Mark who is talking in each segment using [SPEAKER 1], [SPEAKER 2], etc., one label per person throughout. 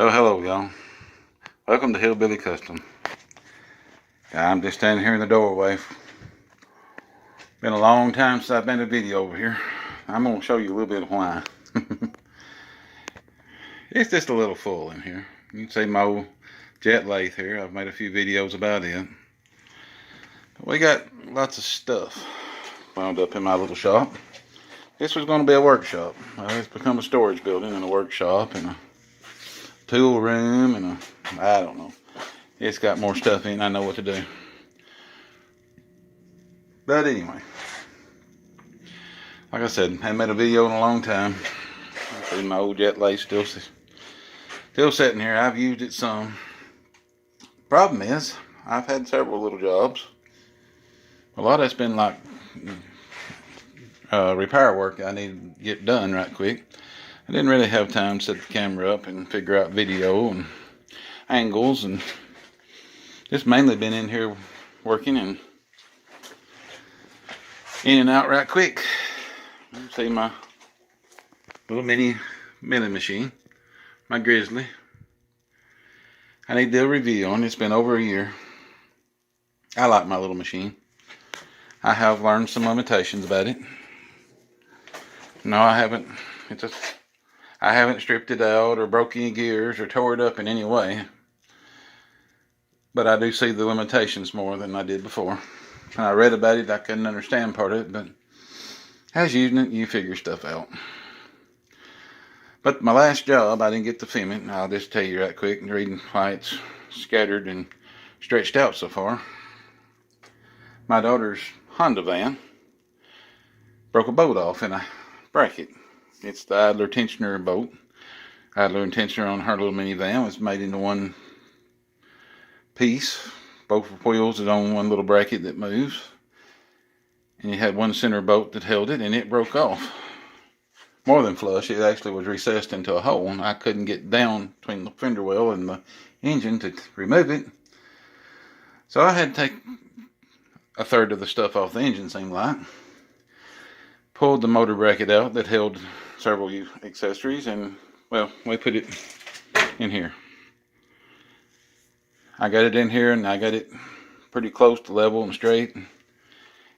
[SPEAKER 1] Oh, hello, y'all. Welcome to Hillbilly Custom. I'm just standing here in the doorway. Been a long time since I've been to video over here. I'm going to show you a little bit of why. It's just a little full in here. You can see my old jet lathe here. I've made a few videos about it. We got lots of stuff wound up in my little shop. This was going to be a workshop. It's become a storage building and a workshop and a tool room and I don't know. It's got more stuff in it. I know what to do. But anyway, like I said, I haven't made a video in a long time. See my old jet lathe still sitting here. I've used it some. Problem is, I've had several little jobs. A lot of that's been like repair work I need to get done right quick. I didn't really have time to set the camera up and figure out video and angles, and just mainly been in here working and in and out right quick. You see my little mini milling machine, my Grizzly. I need to do a review on it. It's been over a year. I like my little machine. I have learned some limitations about it. No, I haven't. I haven't stripped it out or broke any gears or tore it up in any way. But I do see the limitations more than I did before. When I read about it, I couldn't understand part of it, but as using it, you figure stuff out. But my last job, I didn't get to film it. I'll just tell you right quick, reading why it's scattered and stretched out so far. My daughter's Honda van broke a bolt off in a bracket. It's the idler tensioner bolt. Idler and tensioner on her little minivan was made into one piece. Both wheels is on one little bracket that moves. And you had one center bolt that held it, and it broke off. More than flush, it actually was recessed into a hole, and I couldn't get down between the fender well and the engine to remove it. So I had to take a third of the stuff off the engine, seemed like. Pulled the motor bracket out that held several accessories, and well, we put it in here. I got it in here, and I got it pretty close to level and straight,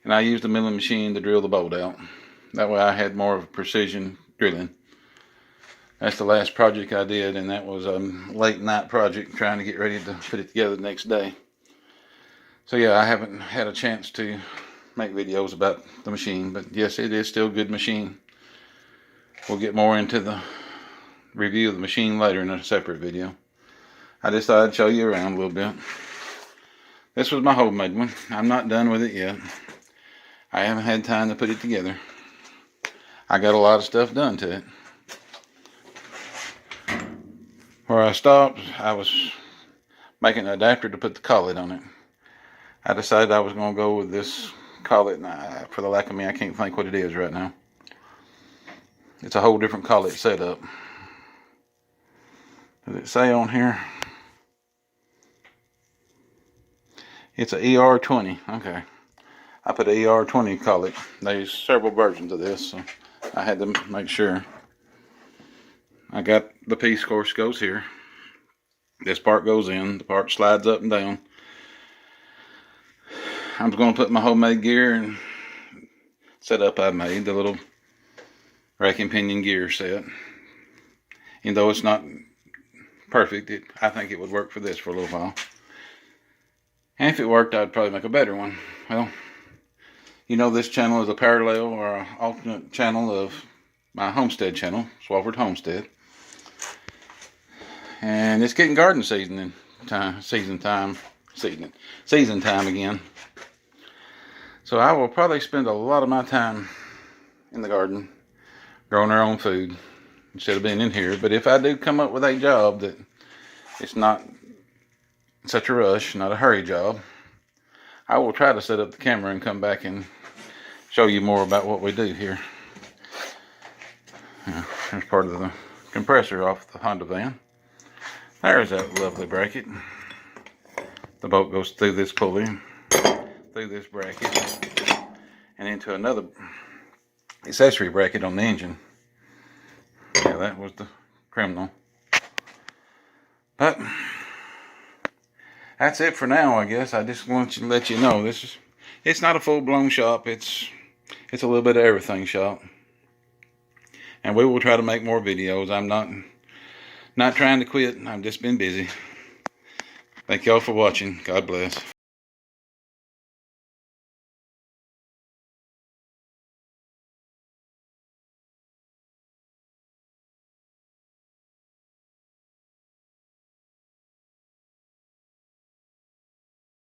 [SPEAKER 1] and I used the milling machine to drill the bolt out. That way I had more of a precision drilling. That's the last project I did, and that was a late night project trying to get ready to put it together the next day. So yeah, I haven't had a chance to make videos about the machine, but yes, it is still a good machine. We'll get more into the review of the machine later in a separate video. I just thought I'd show you around a little bit. This was my homemade one. I'm not done with it yet. I haven't had time to put it together. I got a lot of stuff done to it. Where I stopped, I was making an adapter to put the collet on it. I decided I was going to go with this collet, and for the lack of me, I can't think what it is right now. It's a whole different collet setup. Does it say on here? It's a ER20. Okay. I put an ER20 collet. There's several versions of this, so I had to make sure. I got the piece, of course, goes here. This part goes in. The part slides up and down. I'm going to put my homemade gear and setup I made, the little rack and pinion gear set. Even though it's not perfect, I think it would work for this for a little while. And if it worked, I'd probably make a better one. Well, you know, this channel is a parallel or an alternate channel of my homestead channel, Swafford Homestead. And it's getting garden season time again. So I will probably spend a lot of my time in the garden growing our own food instead of being in here. But if I do come up with a job that it's not such a rush, not a hurry job, I will try to set up the camera and come back and show you more about what we do here. There's part of the compressor off the Honda van. There's that lovely bracket. The bolt goes through this pulley, through this bracket, and into another accessory bracket on the engine. Yeah, that was the criminal. But that's it for now, I guess. I just want to let you know it's not a full-blown shop. It's a little bit of everything shop. And we will try to make more videos. I'm not trying to quit. I've just been busy. Thank y'all for watching. God bless.